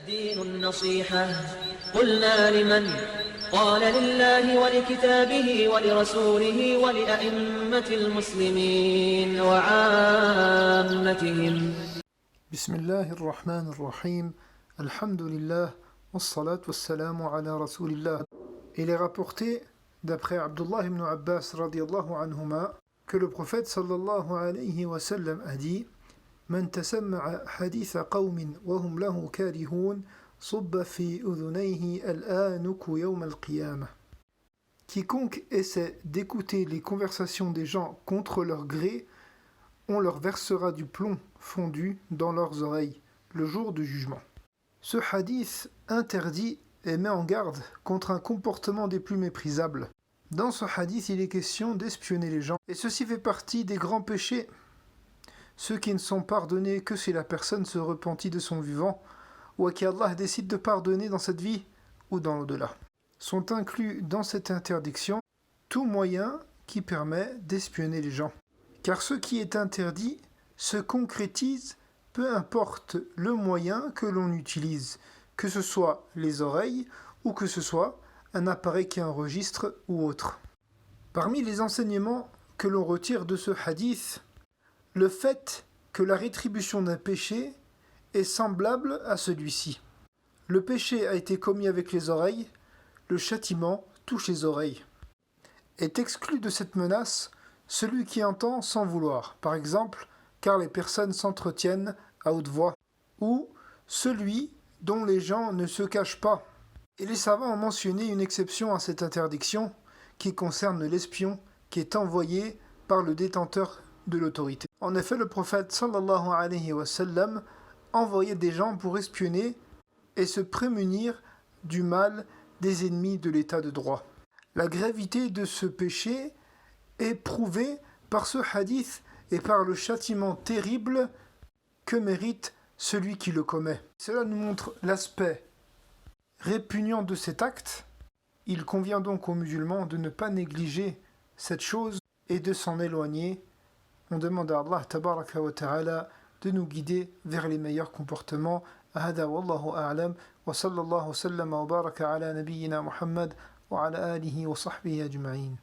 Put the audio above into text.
الدين النصيحة قلنا لمن قال لله ولكتابه ولرسوله ولأئمة المسلمين وعامتهم. بسم الله الرحمن الرحيم. Alhamdulillah, wassalat wassalamu ala rasulillah. Il est rapporté, d'après Abdullah ibn Abbas radiyallahu anhuma, que le prophète sallallahu alayhi wa sallam a dit: Man tasamma'a haditha qawmin wa hum lahu karihun subba fi udhunayhi al-anuku yawm al-qiyamah. Quiconque essaie d'écouter les conversations des gens contre leur gré, on leur versera du plomb fondu dans leurs oreilles le jour du jugement. Ce hadith interdit et met en garde contre un comportement des plus méprisables. Dans ce hadith, il est question d'espionner les gens, et ceci fait partie des grands péchés, ceux qui ne sont pardonnés que si la personne se repentit de son vivant, ou à qui Allah décide de pardonner dans cette vie ou dans l'au-delà. Sont inclus dans cette interdiction tout moyen qui permet d'espionner les gens. Car ce qui est interdit se concrétise peu importe le moyen que l'on utilise, que ce soit les oreilles ou que ce soit un appareil qui enregistre ou autre. Parmi les enseignements que l'on retire de ce hadith, le fait que la rétribution d'un péché est semblable à celui-ci. Le péché a été commis avec les oreilles, le châtiment touche les oreilles. Est exclu de cette menace celui qui entend sans vouloir, par exemple, car les personnes s'entretiennent à haute voix, ou celui dont les gens ne se cachent pas. Et les savants ont mentionné une exception à cette interdiction qui concerne l'espion qui est envoyé par le détenteur de l'autorité. En effet, le prophète sallallahu alayhi wa sallam envoyait des gens pour espionner et se prémunir du mal des ennemis de l'état de droit. La gravité de ce péché est prouvée par ce hadith et par le châtiment terrible que mérite celui qui le commet. Cela nous montre l'aspect répugnant de cet acte. Il convient donc aux musulmans de ne pas négliger cette chose et de s'en éloigner. On demande à Allah tabaraka wa ta'ala de nous guider vers les meilleurs comportements. هذا والله أعلم وصلى الله وسلم وبارك على نبينا محمد وعلى آله وصحبه أجمعين.